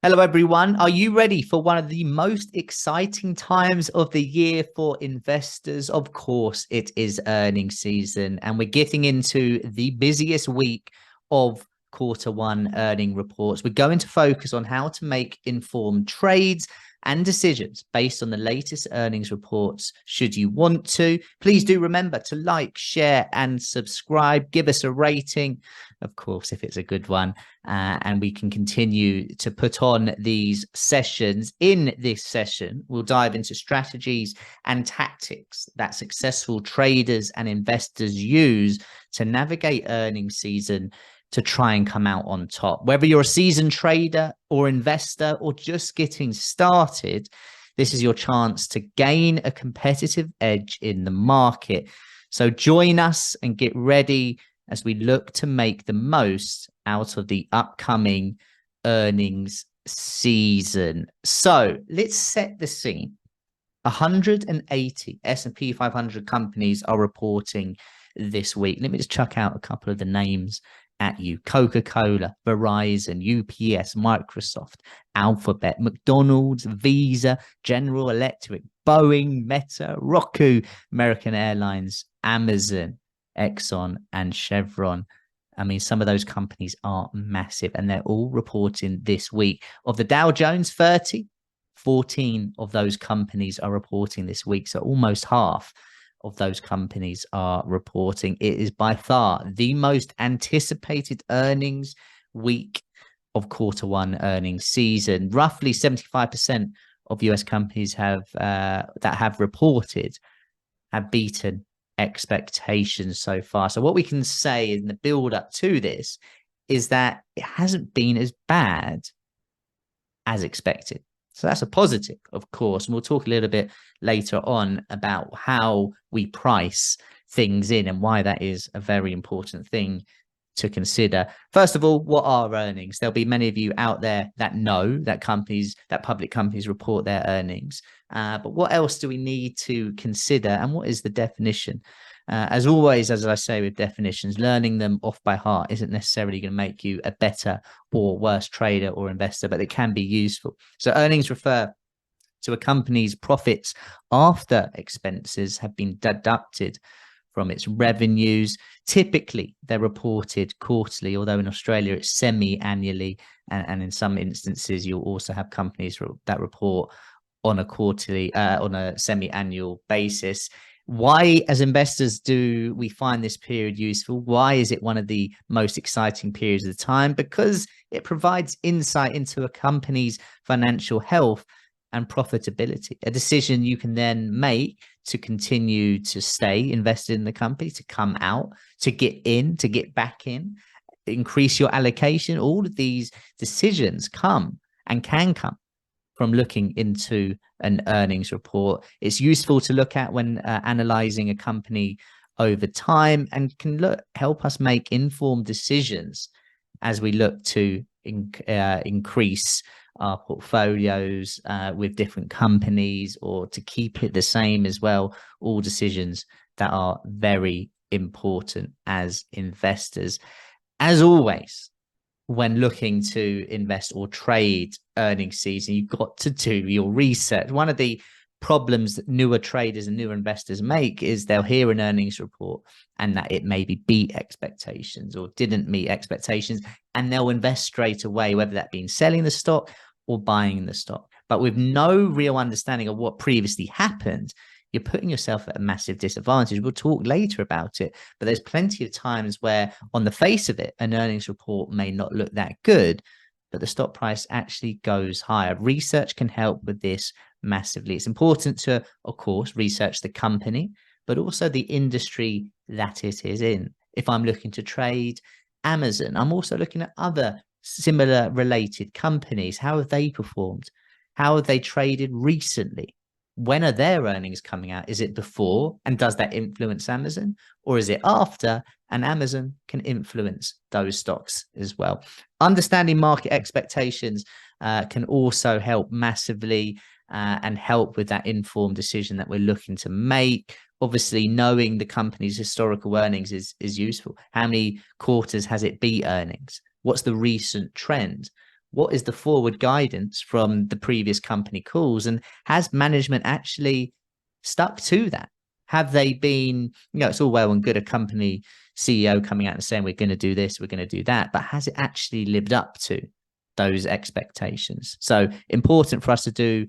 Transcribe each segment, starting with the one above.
Hello, everyone. Are you ready for one of the most exciting times of the year for investors? Of course, it is earnings season, and we're getting into the busiest week of quarter 1 earning reports. We're going to focus on how to make informed trades and decisions based on the latest earnings reports. Should you want to, please do remember to like, share, and subscribe. Give us a rating, of course, if it's a good one. And we can continue to put on these sessions. In this session, we'll dive into strategies and tactics that successful traders and investors use to navigate earnings season to try and come out on top. Whether you're a seasoned trader or investor or just getting started, this is your chance to gain a competitive edge in the market. So join us and get ready as we look to make the most out of the upcoming earnings season. So let's set the scene. 180 S&P 500 companies are reporting this week. Let me just chuck out a couple of the names at you. Coca-Cola, Verizon, UPS, Microsoft, Alphabet, McDonald's, Visa, General Electric, Boeing, Meta, Roku, American Airlines, Amazon, Exxon, and Chevron. I mean, some of those companies are massive, and they're all reporting this week. Of the Dow Jones 30, 14 of those companies are reporting this week. So almost half of those companies are reporting. It is by far the most anticipated earnings week of Q1 earnings season. Roughly 75% of US companies that have reported have beaten expectations so far. So what we can say in the build up to this is that it hasn't been as bad as expected. So that's a positive, of course. And we'll talk a little bit later on about how we price things in and why that is a very important thing to consider. First of all, what are earnings? There'll be many of you out there that know that public companies report their earnings. But what else do we need to consider? And what is the definition? As always, as I say with definitions, learning them off by heart isn't necessarily going to make you a better or worse trader or investor, but it can be useful. So earnings refer to a company's profits after expenses have been deducted from its revenues. Typically, they're reported quarterly, although in Australia it's semi-annually, and in some instances you'll also have companies that report on a semi-annual basis. Why, as investors, do we find this period useful? Why is it one of the most exciting periods of the time? Because it provides insight into a company's financial health and profitability, a decision you can then make to continue to stay invested in the company, to come out, to get in, to get back in, increase your allocation. All of these decisions come and can come from looking into an earnings report. It's useful to look at when analyzing a company over time, and can help us make informed decisions as we look to increase our portfolios with different companies, or to keep it the same as well. All decisions that are very important as investors. As always, when looking to invest or trade earnings season, you've got to do your research. One of the problems that newer traders and newer investors make is they'll hear an earnings report and that it maybe beat expectations or didn't meet expectations, and they'll invest straight away, whether that be selling the stock or buying the stock. But with no real understanding of what previously happened, you're putting yourself at a massive disadvantage. We'll talk later about it, but there's plenty of times where on the face of it, an earnings report may not look that good, but the stock price actually goes higher. Research can help with this massively. It's important to, of course, research the company, but also the industry that it is in. If I'm looking to trade Amazon, I'm also looking at other similar related companies. How have they performed? How have they traded recently? When are their earnings coming out? Is it before, and does that influence Amazon? Or is it after, and Amazon can influence those stocks as well? Understanding market expectations can also help massively and help with that informed decision that we're looking to make. Obviously, knowing the company's historical earnings is useful. How many quarters has it beat earnings? What's the recent trend? what is the forward guidance from the previous company calls, and has management actually stuck to that? Have they been, it's all well and good a company CEO coming out and saying we're going to do this, we're going to do that, but has it actually lived up to those expectations? So important for us to do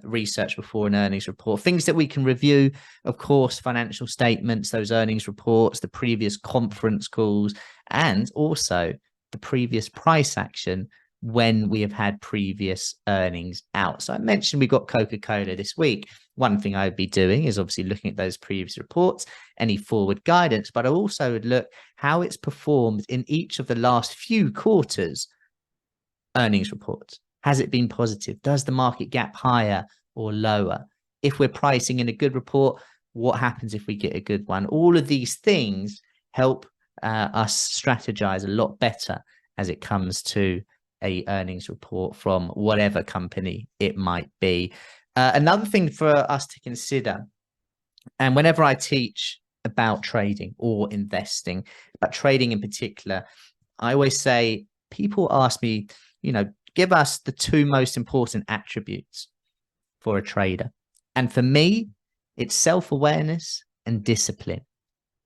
research before an earnings report. Things that we can review, of course, financial statements, those earnings reports, the previous conference calls, and also the previous price action when we have had previous earnings out. So I mentioned we got Coca-Cola this week. One thing I would be doing is obviously looking at those previous reports, any forward guidance, but I also would look how it's performed in each of the last few quarters earnings reports. Has it been positive? Does the market gap higher or lower? If we're pricing in a good report, what happens if we get a good one? All of these things help us strategize a lot better as it comes to a earnings report from whatever company it might be. Another thing for us to consider, and whenever I teach about trading or investing, but trading in particular, I always say, people ask me, give us the two most important attributes for a trader. And for me, it's self-awareness and discipline.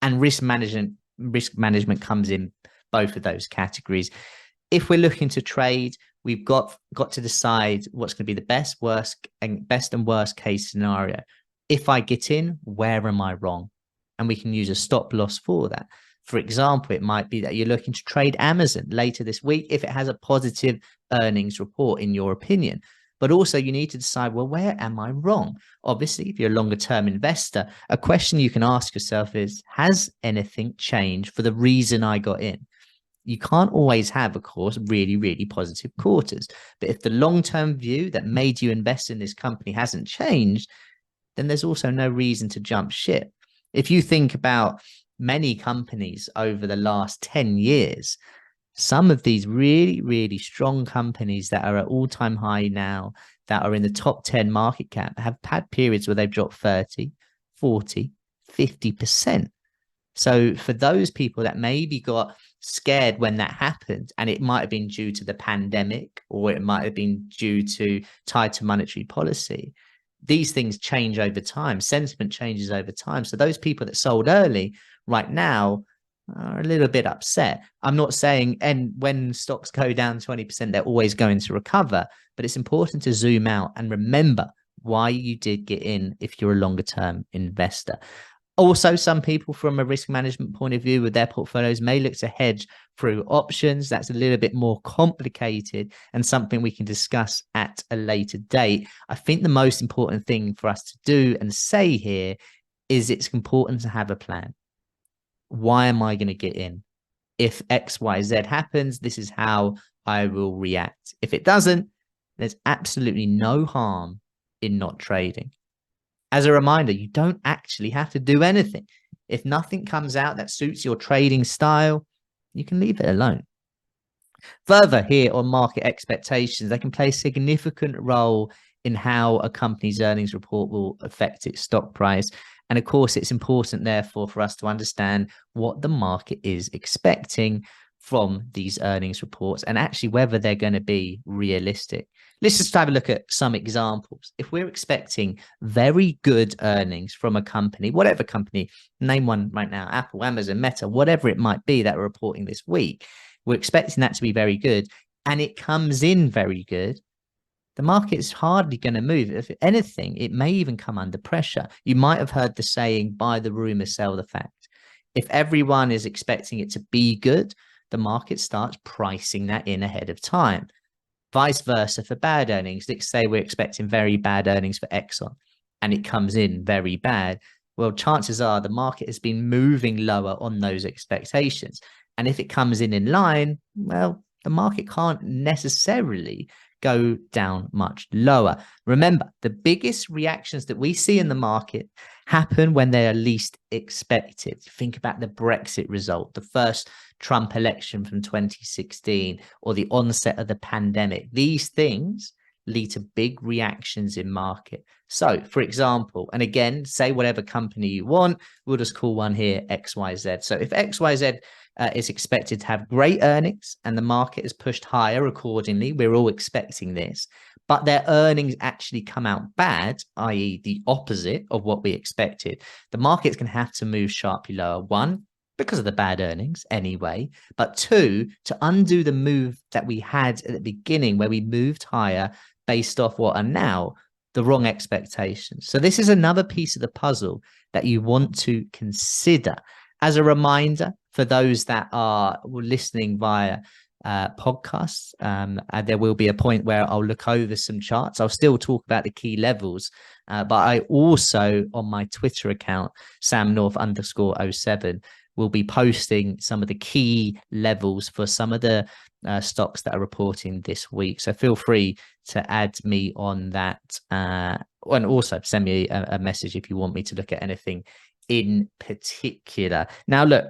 And risk management comes in both of those categories. If we're looking to trade, we've got to decide what's going to be the best and worst case scenario. If I get in, where am I wrong? And we can use a stop loss for that. For example, it might be that you're looking to trade Amazon later this week if it has a positive earnings report, in your opinion. But also you need to decide, well, where am I wrong? Obviously, if you're a longer term investor, a question you can ask yourself is, has anything changed for the reason I got in? You can't always have, of course, really, really positive quarters. But if the long-term view that made you invest in this company hasn't changed, then there's also no reason to jump ship. If you think about many companies over the last 10 years, some of these really, really strong companies that are at all-time high now, that are in the top 10 market cap, have had periods where they've dropped 30, 40, 50%. So for those people that maybe got scared when that happened, and it might have been due to the pandemic, or it might have been due to tighter monetary policy, these things change over time. Sentiment changes over time. So those people that sold early right now are a little bit upset. I'm not saying, and when stocks go down 20%, they're always going to recover, but it's important to zoom out and remember why you did get in if you're a longer term investor. Also, some people from a risk management point of view with their portfolios may look to hedge through options. That's a little bit more complicated and something we can discuss at a later date. I think the most important thing for us to do and say here is it's important to have a plan. Why am I going to get in? If X, Y, Z happens, this is how I will react. If it doesn't, there's absolutely no harm in not trading. As a reminder, you don't actually have to do anything. If nothing comes out that suits your trading style, you can leave it alone. Further, here on market expectations, they can play a significant role in how a company's earnings report will affect its stock price. And of course, it's important, therefore, for us to understand what the market is expecting from these earnings reports and actually whether they're going to be realistic. Let's just have a look at some examples. If we're expecting very good earnings from a company, whatever company, name one right now, Apple, Amazon, Meta, whatever it might be that we're reporting this week, we're expecting that to be very good, and it comes in very good, the market is hardly going to move. If anything, it may even come under pressure. You might have heard the saying, buy the rumor, sell the fact. If everyone is expecting it to be good, the market starts pricing that in ahead of time. Vice versa for bad earnings. Let's say we're expecting very bad earnings for Exxon and it comes in very bad. Well, chances are the market has been moving lower on those expectations. And if it comes in line, well, the market can't necessarily go down much lower. Remember, the biggest reactions that we see in the market happen when they are least expected. Think about the Brexit result, the first Trump election from 2016, or the onset of the pandemic. These things lead to big reactions in market. So, for example, and again, say whatever company you want, we'll just call one here XYZ. So if XYZ is expected to have great earnings and the market is pushed higher accordingly, we're all expecting this, but their earnings actually come out bad, i.e. the opposite of what we expected, the market's going to have to move sharply lower. One, because of the bad earnings anyway, but two, to undo the move that we had at the beginning where we moved higher based off what are now the wrong expectations. So this is another piece of the puzzle that you want to consider. As a reminder, for those that are listening via podcasts, there will be a point where I'll look over some charts. I'll still talk about the key levels, but I also, on my Twitter account, samnorth_07, will be posting some of the key levels for some of the stocks that are reporting this week. So feel free to add me on that, and also send me a message if you want me to look at anything in particular. Now, look,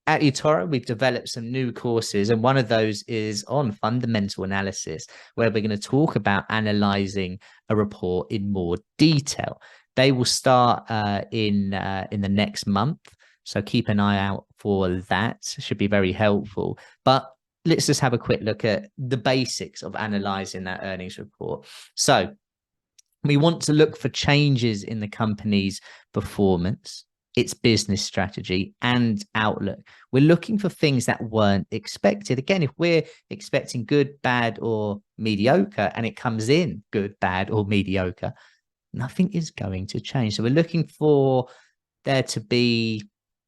at eToro, we've developed some new courses, and one of those is on fundamental analysis, where we're going to talk about analyzing a report in more detail. They will start in the next month. So keep an eye out for that. Should be very helpful. But let's just have a quick look at the basics of analyzing that earnings report. So we want to look for changes in the company's performance, its business strategy and outlook. We're looking for things that weren't expected. Again, if we're expecting good, bad, or mediocre, and it comes in good, bad, or mediocre, nothing is going to change. So we're looking for there to be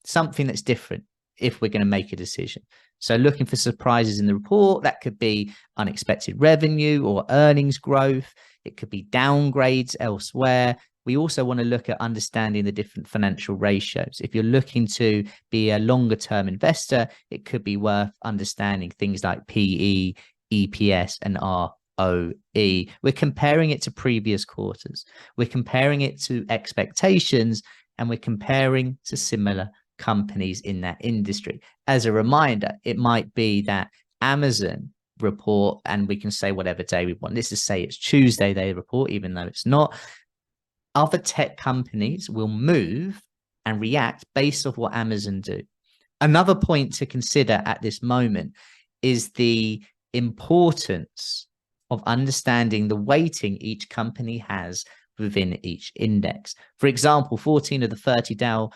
something that's different if we're going to make a decision. So looking for surprises in the report, that could be unexpected revenue or earnings growth. It could be downgrades elsewhere. We also want to look at understanding the different financial ratios. If you're looking to be a longer term investor, it could be worth understanding things like PE, EPS, and ROE. We're comparing it to previous quarters. We're comparing it to expectations, and we're comparing to similar companies in that industry. As a reminder, it might be that Amazon report, and we can say whatever day we want. Let's just say it's Tuesday they report, even though it's not. Other tech companies will move and react based off what Amazon do. Another point to consider at this moment is the importance of understanding the weighting each company has within each index. For example, 14 of the 30 Dow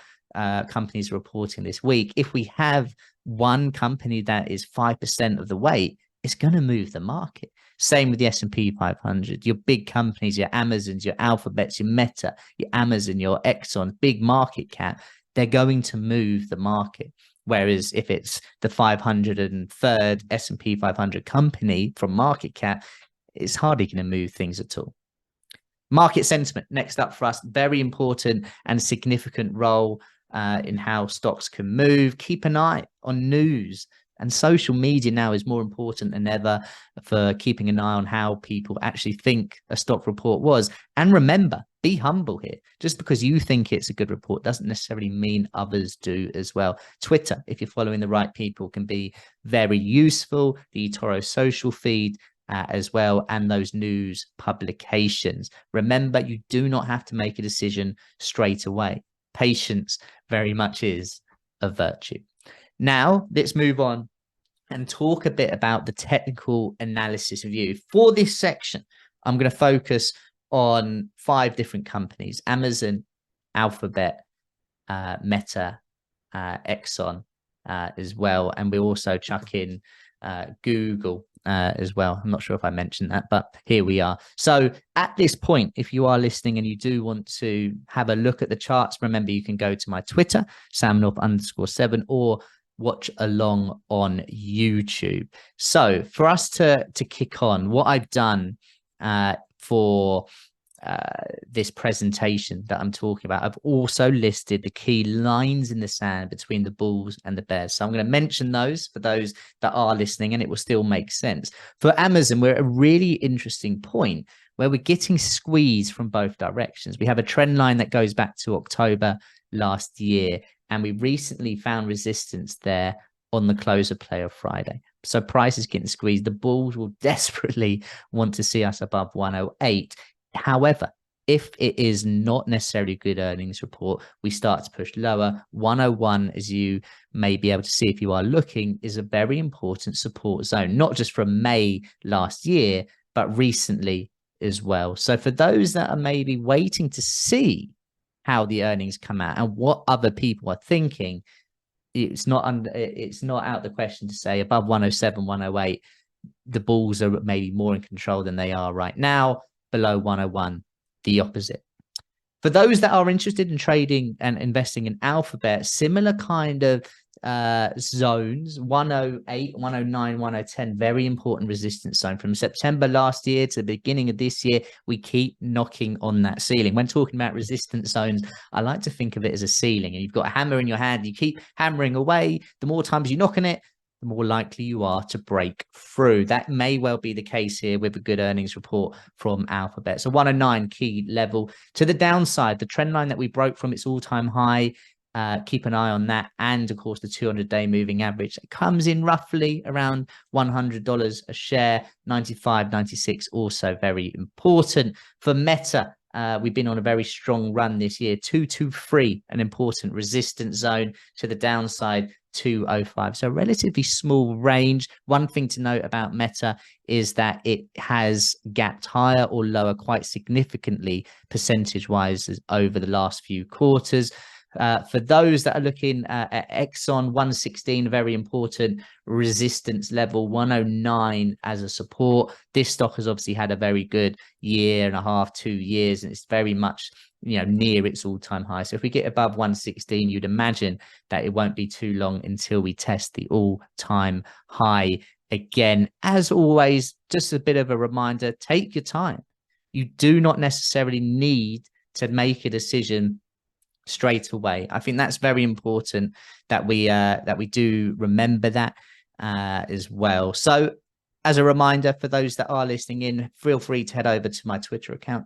companies reporting this week. If we have one company that is 5% of the weight, it's going to move the market. Same with the S&P 500. Your big companies, your Amazons, your Alphabets, your Meta, your Amazon, your Exxon, big market cap, they're going to move the market. Whereas if it's the 503rd S&P 500 company from market cap, it's hardly going to move things at all. Market sentiment, next up for us, very important and significant role in how stocks can move. Keep an eye on news, and social media now is more important than ever for keeping an eye on how people actually think a stock report was. And remember, be humble here. Just because you think it's a good report doesn't necessarily mean others do as well. Twitter, if you're following the right people, can be very useful. The eToro social feed as well, and those news publications. Remember, you do not have to make a decision straight away. Patience very much is a virtue. Now, let's move on and talk a bit about the technical analysis review. For this section, I'm going to focus on 5 different companies: Amazon, Alphabet, Meta, Exxon as well. And we'll also chuck in Google as well. I'm not sure if I mentioned that, but here we are. So at this point, if you are listening and you do want to have a look at the charts, remember you can go to my Twitter, samnorth_7, or watch along on YouTube. So for us to kick on, what I've done for this presentation that I'm talking about, I've also listed the key lines in the sand between the bulls and the bears. So I'm going to mention those for those that are listening, and it will still make sense. For Amazon, we're at a really interesting point where we're getting squeezed from both directions. We have a trend line that goes back to October last year, and we recently found resistance there on the close of play of Friday. So price is getting squeezed. The bulls will desperately want to see us above 108. However, if it is not necessarily a good earnings report, we start to push lower. 101, as you may be able to see if you are looking, is a very important support zone, not just from May last year, but recently as well. So for those that are maybe waiting to see how the earnings come out and what other people are thinking, it's not out the question to say above 107, 108, the bulls are maybe more in control than they are right now. Below 101, the opposite. For those that are interested in trading and investing in Alphabet, similar kind of zones, 108, 109, 110, very important resistance zone. From September last year to the beginning of this year, we keep knocking on that ceiling. When talking about resistance zones, I like to think of it as a ceiling, and you've got a hammer in your hand, you keep hammering away. The more times you knock on it, the more likely you are to break through. That may well be the case here with a good earnings report from Alphabet. So 109 key level. To the downside, the trend line that we broke from its all-time high, keep an eye on that. And of course, the 200-day moving average comes in roughly around $100 a share. 95, 96 also very important. For Meta, we've been on a very strong run this year. 223, an important resistance zone. To the downside, 205. So relatively small range. One thing to note about Meta is that it has gapped higher or lower quite significantly percentage-wise over the last few quarters. For those that are looking at Exxon, 116, very important resistance level, 109 as a support. This stock has obviously had a very good year and a half, 2 years, and it's very much near its all-time high. So if we get above 116, you'd imagine that it won't be too long until we test the all-time high again. As always, just a bit of a reminder, take your time. You do not necessarily need to make a decision straight away. I think that's very important that we do remember that as well. So as a reminder, for those that are listening in, feel free to head over to my Twitter account.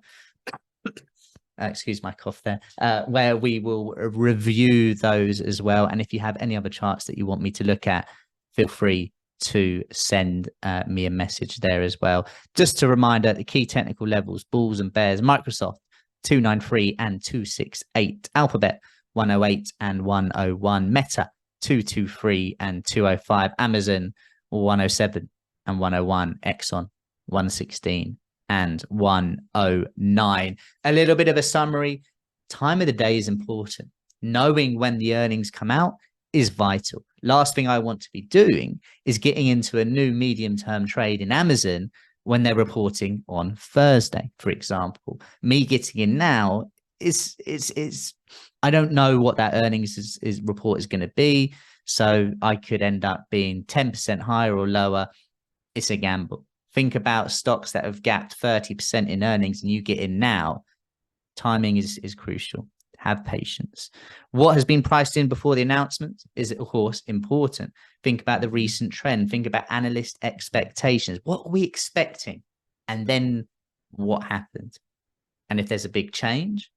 Excuse my cough there, where we will review those as well. And if you have any other charts that you want me to look at, feel free to send me a message there as well. Just a reminder, the key technical levels, bulls and bears, Microsoft 293 and 268, Alphabet 108 and 101, Meta 223 and 205, Amazon 107 and 101, Exxon 116 and 109. A little bit of a summary. Time of the day is important. Knowing when the earnings come out is vital. Last thing I want to be doing is getting into a new medium-term trade in Amazon when they're reporting on Thursday, for example. Me getting in now is I don't know what that earnings report is going to be. So I could end up being 10% higher or lower. It's a gamble. Think about stocks that have gapped 30% in earnings and you get in now. Timing is crucial. Have patience. What has been priced in before the announcement is, of course, important. Think about the recent trend. Think about analyst expectations. What are we expecting? And then what happened? And if there's a big change,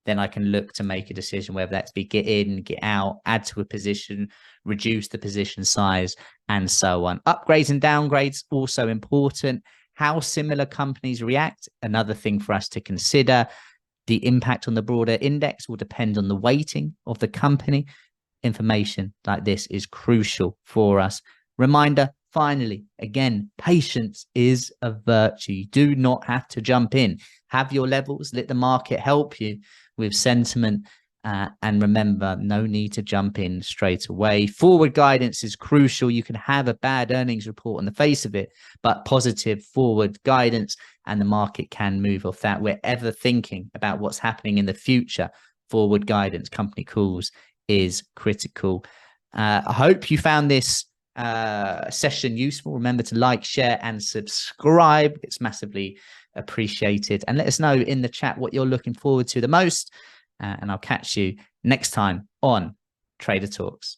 then I can look to make a decision, whether that's be get in, get out, add to a position, reduce the position size, and so on. Upgrades and downgrades, also important. How similar companies react, another thing for us to consider. The impact on the broader index will depend on the weighting of the company. Information like this is crucial for us. Reminder, finally, again, patience is a virtue. You do not have to jump in. Have your levels, let the market help you with sentiment. And remember, no need to jump in straight away. Forward guidance is crucial. You can have a bad earnings report on the face of it, but positive forward guidance, and the market can move off that. We're ever thinking about what's happening in the future. Forward guidance, company calls is critical. I hope you found this session useful. Remember to like, share, and subscribe. It's massively appreciated. And let us know in the chat what you're looking forward to the most. And I'll catch you next time on Trader Talks.